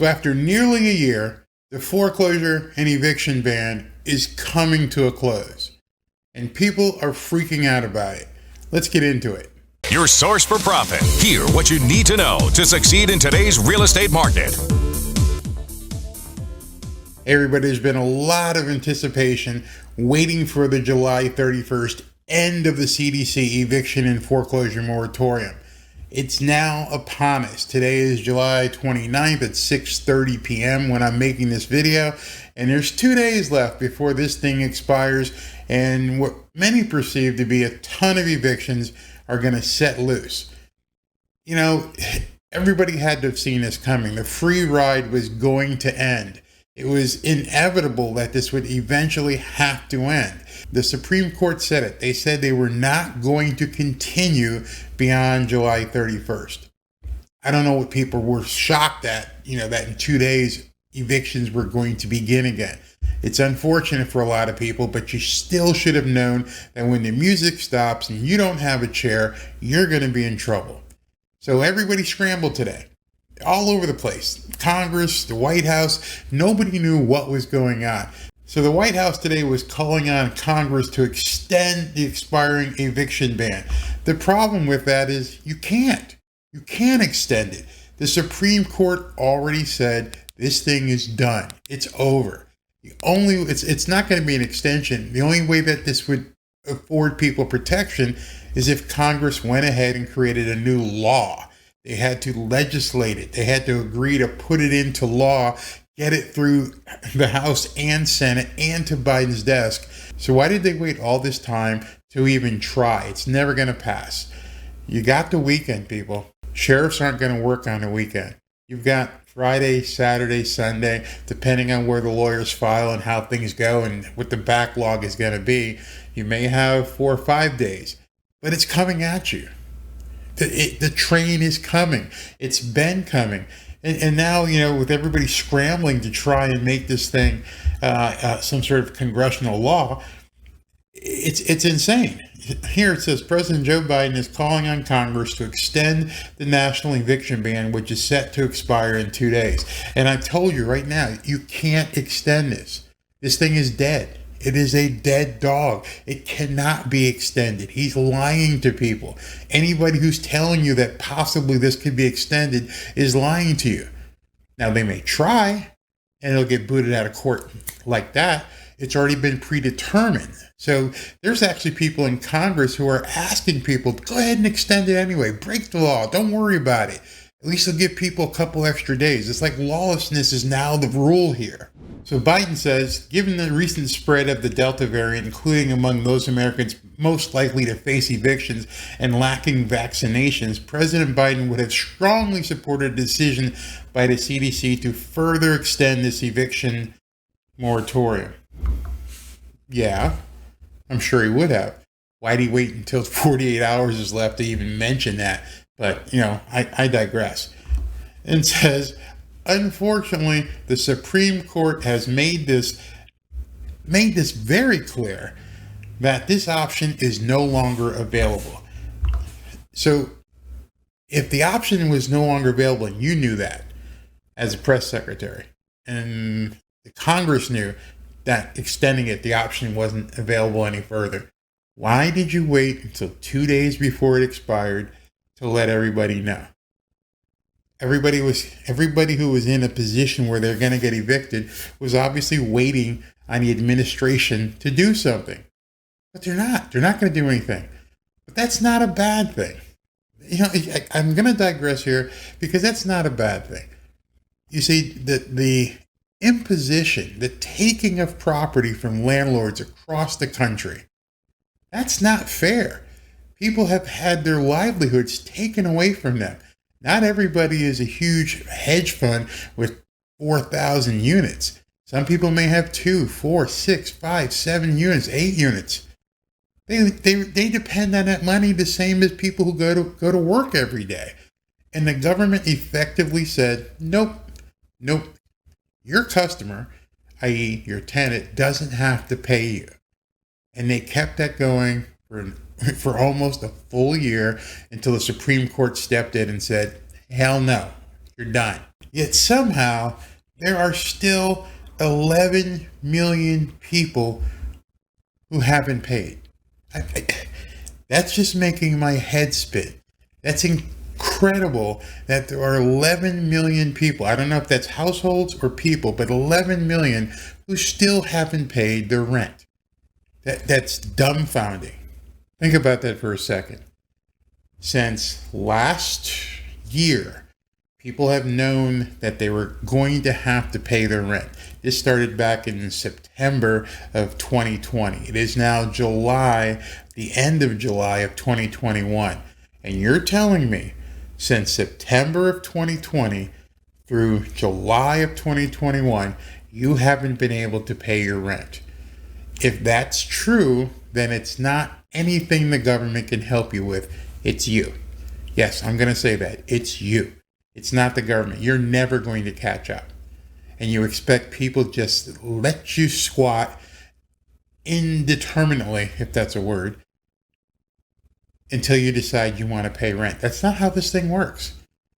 So after nearly a year, the foreclosure and eviction ban is coming to a close, and people are freaking out about it. Let's get into it. Your source for profit. Hear what you need to know to succeed in today's real estate market. Hey everybody, there's been a lot of anticipation waiting for the July 31st end of the CDC Eviction and Foreclosure Moratorium. It's now upon us. Today is July 29th at 6:30 p.m. when I'm making this video, and there's 2 days left before this thing expires, and what many perceive to be a ton of evictions are going to set loose. You know, everybody had to have seen this coming. The free ride was going to end. It was inevitable that this would eventually have to end. The Supreme Court said it. They said they were not going to continue beyond July 31st. I don't know what people were shocked at, that in 2 days evictions were going to begin again. It's unfortunate for a lot of people, but you still should have known that when the music stops and you don't have a chair, you're going to be in trouble. So everybody scrambled today. All over the place. Congress, the White House, nobody knew what was going on. So the White House today was calling on Congress to extend the expiring eviction ban. The problem with that is you can't. You can't extend it. The Supreme Court already said this thing is done. It's over. It's not going to be an extension. The only way that this would afford people protection is if Congress went ahead and created a new law. They had to legislate it. They had to agree to put it into law, get it through the House and Senate and to Biden's desk. So why did they wait all this time to even try? It's never going to pass. You got the weekend, people. Sheriffs aren't going to work on the weekend. You've got Friday, Saturday, Sunday, depending on where the lawyers file and how things go and what the backlog is going to be. You may have 4 or 5 days, but it's coming at you. The train is coming. It's been coming. And now, with everybody scrambling to try and make this thing some sort of congressional law, it's insane. Here it says President Joe Biden is calling on Congress to extend the national eviction ban, which is set to expire in 2 days. And I told you right now, you can't extend this. This thing is dead. It is a dead dog. It cannot be extended. He's lying to people. Anybody who's telling you that possibly this could be extended is lying to you. Now, they may try, and it'll get booted out of court like that. It's already been predetermined. So there's actually people in Congress who are asking people, go ahead and extend it anyway. Break the law. Don't worry about it. At least they'll give people a couple extra days. It's like lawlessness is now the rule here. So Biden says, given the recent spread of the Delta variant, including among those Americans most likely to face evictions and lacking vaccinations, President Biden would have strongly supported a decision by the CDC to further extend this eviction moratorium. Yeah, I'm sure he would have. Why'd he wait until 48 hours is left to even mention that? But, I digress. And says, unfortunately, the Supreme Court has made this very clear that this option is no longer available. So if the option was no longer available, and you knew that as a press secretary, and the Congress knew that extending it, the option wasn't available any further, why did you wait until 2 days before it expired to let everybody know? Everybody who was in a position where they're going to get evicted was obviously waiting on the administration to do something. But they're not. They're not going to do anything. But that's not a bad thing. I'm going to digress here because that's not a bad thing. You see, the imposition, the taking of property from landlords across the country, that's not fair. People have had their livelihoods taken away from them. Not everybody is a huge hedge fund with 4,000 units. Some people may have 2, 4, 6, 5, 7 units, 8 units. They depend on that money the same as people who go to work every day. And the government effectively said, nope. Your customer, i.e. your tenant, doesn't have to pay you. And they kept that going for almost a full year until the Supreme Court stepped in and said, hell no, you're done. Yet somehow there are still 11 million people who haven't paid. That's just making my head spin. That's incredible that there are 11 million people. I don't know if that's households or people, but 11 million who still haven't paid their rent. That's dumbfounding. Think about that for a second. Since last year, people have known that they were going to have to pay their rent. This started back in September of 2020. It is now July, the end of July of 2021. And you're telling me since September of 2020 through July of 2021, you haven't been able to pay your rent. If that's true, then it's not anything the government can help you with. It's you. Yes, I'm going to say that. It's you. It's not the government. You're never going to catch up. And you expect people just let you squat indeterminately, if that's a word, until you decide you want to pay rent. That's not how this thing works.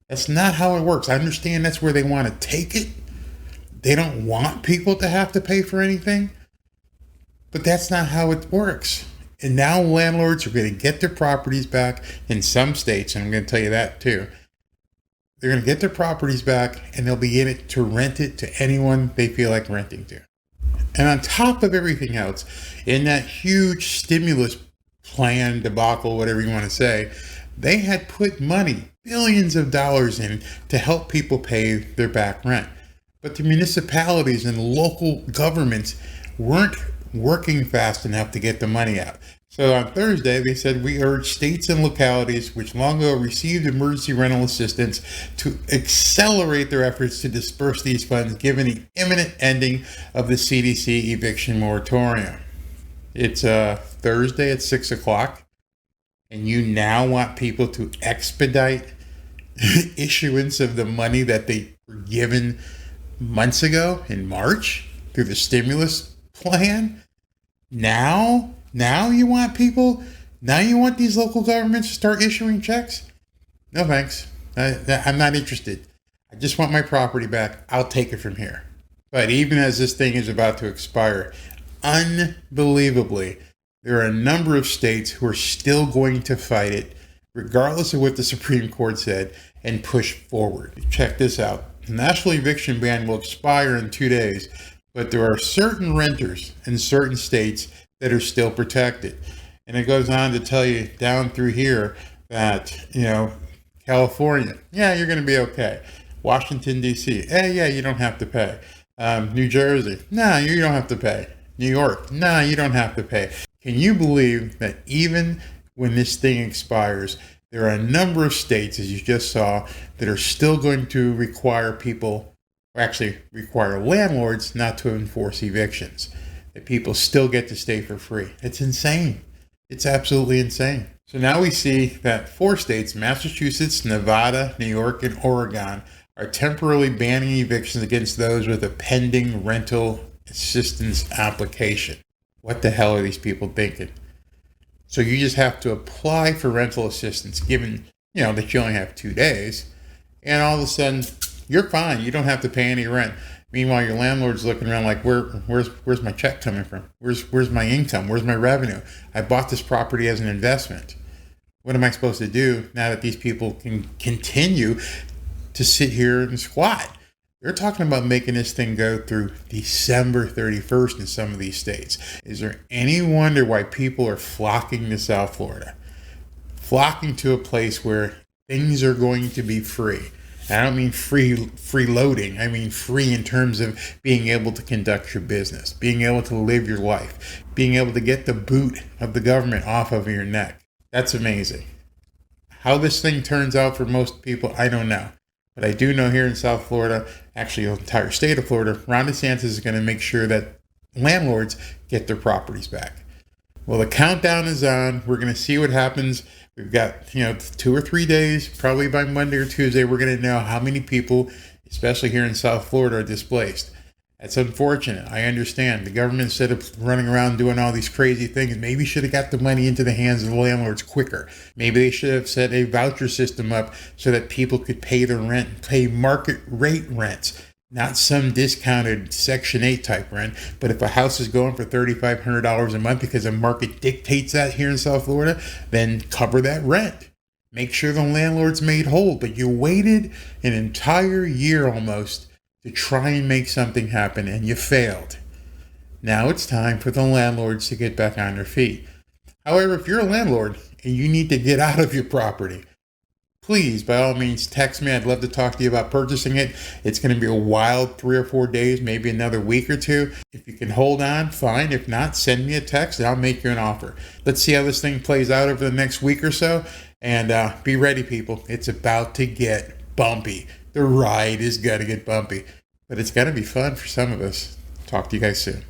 That's not how it works. I understand that's where they want to take it. They don't want people to have to pay for anything. But that's not how it works. And now landlords are going to get their properties back in some states, and I'm going to tell you that too. They're going to get their properties back, and they'll begin it to rent it to anyone they feel like renting to. And on top of everything else, in that huge stimulus plan debacle, whatever you want to say, they had put money, billions of dollars in to help people pay their back rent. But the municipalities and local governments weren't working fast enough to get the money out. So on Thursday, they said, we urge states and localities which long ago received emergency rental assistance to accelerate their efforts to disperse these funds given the imminent ending of the CDC Eviction Moratorium. It's Thursday at 6 o'clock, and you now want people to expedite issuance of the money that they were given months ago in March through the stimulus plan? Now you want these local governments to start issuing checks? No thanks. I'm not interested. I just want my property back. I'll take it from here. But even as this thing is about to expire, unbelievably, there are a number of states who are still going to fight it, regardless of what the Supreme Court said, and push forward. Check this out. The national eviction ban will expire in 2 days, but there are certain renters in certain states that are still protected. And it goes on to tell you down through here that, California, yeah, you're going to be okay. Washington, D.C., yeah, you don't have to pay. New Jersey, no, you don't have to pay. New York, no, you don't have to pay. Can you believe that even when this thing expires, there are a number of states, as you just saw, that are still going to require people, or actually require landlords not to enforce evictions, that people still get to stay for free. It's insane. It's absolutely insane. So now we see that 4 states, Massachusetts, Nevada, New York, and Oregon, are temporarily banning evictions against those with a pending rental assistance application. What the hell are these people thinking? So you just have to apply for rental assistance, given, that you only have 2 days, and all of a sudden, you're fine. You don't have to pay any rent. Meanwhile, your landlord's looking around like, where's my check coming from? Where's my income? Where's my revenue? I bought this property as an investment. What am I supposed to do now that these people can continue to sit here and squat? They're talking about making this thing go through December 31st in some of these states. Is there any wonder why people are flocking to South Florida? Flocking to a place where things are going to be free. I don't mean free loading. I mean free in terms of being able to conduct your business, being able to live your life, being able to get the boot of the government off of your neck. That's amazing. How this thing turns out for most people, I don't know. But I do know here in South Florida, actually the entire state of Florida, Ron DeSantis is going to make sure that landlords get their properties back. Well, the countdown is on. We're going to see what happens. We've got, 2 or 3 days, probably by Monday or Tuesday, we're going to know how many people, especially here in South Florida, are displaced. That's unfortunate. I understand. The government, instead of running around doing all these crazy things, maybe should have got the money into the hands of the landlords quicker. Maybe they should have set a voucher system up so that people could pay their rent and pay market rate rents, not some discounted Section 8 type rent. But if a house is going for $3,500 a month because the market dictates that here in South Florida, then cover that rent. Make sure the landlord's made whole. But you waited an entire year almost to try and make something happen, and you failed. Now it's time for the landlords to get back on their feet. However, if you're a landlord and you need to get out of your property, please, by all means, text me. I'd love to talk to you about purchasing it. It's going to be a wild 3 or 4 days, maybe another week or two. If you can hold on, fine. If not, send me a text and I'll make you an offer. Let's see how this thing plays out over the next week or so. And be ready, people. It's about to get bumpy. The ride is going to get bumpy, but it's going to be fun for some of us. Talk to you guys soon.